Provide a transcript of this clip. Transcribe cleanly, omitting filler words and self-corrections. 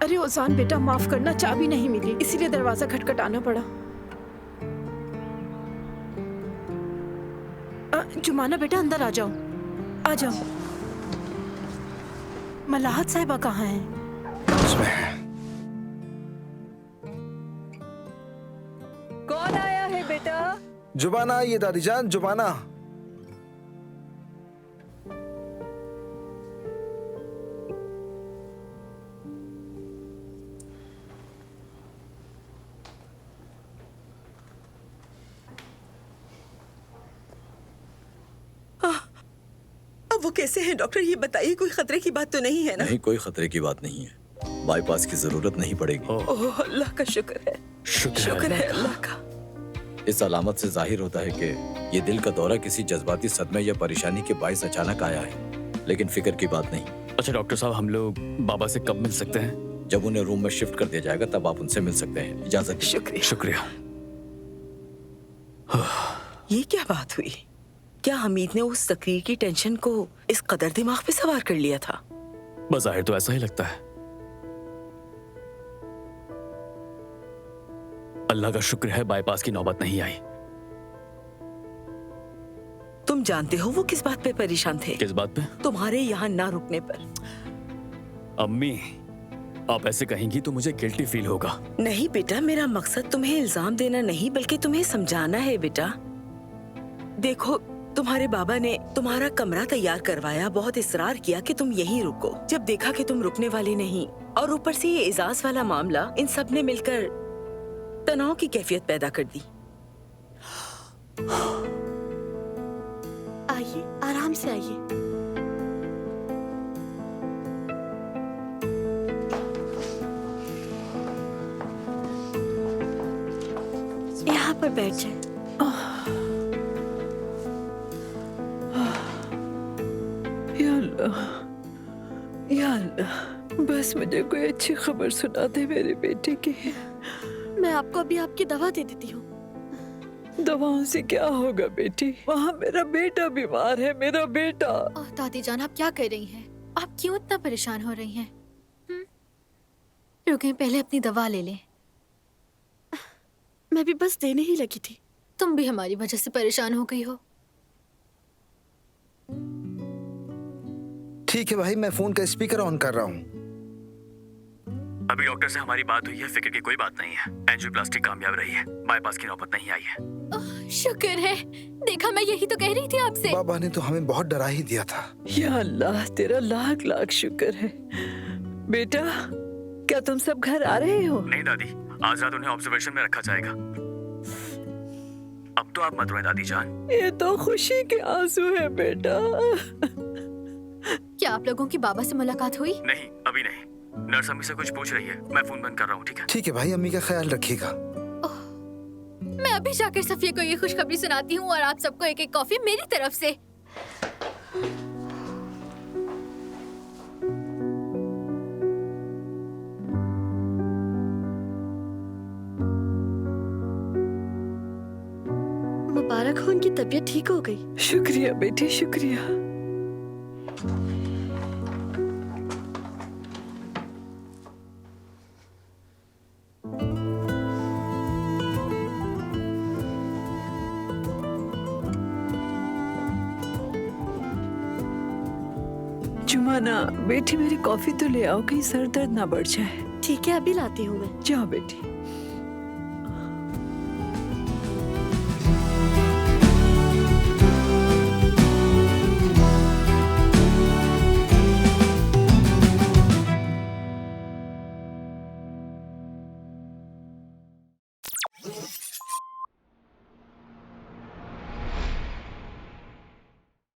अरे ओजान बेटा, माफ करना, चाबी नहीं मिली, इसीलिए दरवाजा खटखटाना पड़ा। जुमाना बेटा, अंदर आ जाओ, आ जाओ। मलाहत साहिबा कहाँ हैं? कौन आया है बेटा? जुबाना आई है दादी जान, जुबाना। अब वो कैसे हैं डॉक्टर, ये बताइए, कोई खतरे की बात तो नहीं है ना? नहीं, कोई खतरे की बात नहीं है। बाईपास की जरूरत नहीं पड़ेगी। ओह अल्लाह का शुक्र है, शुक्र है अल्लाह का। इस अलामत से जाहिर होता है कि ये दिल का दौरा किसी जज्बाती सदमे या परेशानी के बायस अचानक आया है, लेकिन फिक्र की बात नहीं। अच्छा डॉक्टर साहब, हम लोग बाबा से कब मिल सकते हैं? जब उन्हें रूम में शिफ्ट कर दिया जाएगा तब आप उनसे मिल सकते हैं। इजाजत। शुक्रिया। शुक्रिया। ये क्या बात हुई? क्या हमीद ने उस तकरीर की टेंशन को इस कदर दिमाग पे सवार कर लिया था? बज़ाहिर तो ऐसा ही लगता है। अल्लाह का शुक्र है बाईपास की नौबत नहीं आई। तुम जानते हो वो किस बात पे परेशान थे? किस बात पे? तुम्हारे यहाँ ना रुकने पर। अम्मी, आप ऐसे कहेंगी तो मुझे गिल्टी फील होगा। नहीं बेटा, मेरा मकसद तुम्हें इल्जाम देना नहीं बल्कि तुम्हें समझाना है बेटा। देखो, तुम्हारे बाबा ने तुम्हारा कमरा तैयार करवाया, बहुत इसरार किया कि तुम यहीं रुको। जब देखा कि तुम रुकने वाले नहीं और ऊपर से ये एजाज वाला मामला, इन सब ने मिलकर तनाव की कैफियत पैदा कर दी। आइए, आराम से आइए। यहाँ पर बैठ जाए। या अल्लाह, बस मुझे कोई अच्छी खबर सुना दे मेरे बेटे की। मैं आपको अभी आपकी दवा दे देती हूँ। दवाओं से क्या होगा बेटी? वहाँ मेरा बेटा बीमार है, मेरा बेटा। दादी जान, आप क्या कर रही हैं? आप क्यों इतना परेशान हो रही हैं? रुकें, पहले अपनी दवा ले लें। मैं भी बस देने ही लगी थी। तुम भी हमारी वजह से परेशान हो गई हो। ठीक है भाई, मैं फोन का स्पीकर ऑन कर रहा हूँ। अभी डॉक्टर से हमारी बात हुई है, फिक्र की कोई बात नहीं है। एंजियोप्लास्टी कामयाब रही है, बाईपास की नौबत नहीं आई है। शुक्र है। देखा, मैं यही तो कह रही थी आपसे। बाबा ने तो हमें बहुत डरा ही दिया था। या अल्लाह, तेरा लाख लाख शुक्र है। बेटा, क्या तुम सब घर आ रहे हो? नहीं दादी, आज रात उन्हें ऑब्जर्वेशन में रखा जाएगा। अब तो आप मत रोएं दादी जान। ये तो खुशी के आंसू है बेटा। क्या आप लोगों की बाबा से मुलाकात हुई? नहीं, अभी नहीं। नर्स अम्मी से कुछ पूछ रही है, मैं फोन बंद कर रहा हूँ, ठीक है? ठीक है भाई, अम्मी का ख्याल रखिएगा। मैं अभी जाकर सफिया को ये खुशखबरी सुनाती हूँ और आप सबको एक एक कॉफी मेरी तरफ से। मुबारक हो, उनकी तबीयत ठीक हो गई। शुक्रिया बेटी, शुक्रिया। जुमाना बेटी, मेरी कॉफी तो ले आओ, कहीं सर दर्द ना बढ़ जाए। ठीक है, अभी लाती हूँ मैं। जाओ बेटी।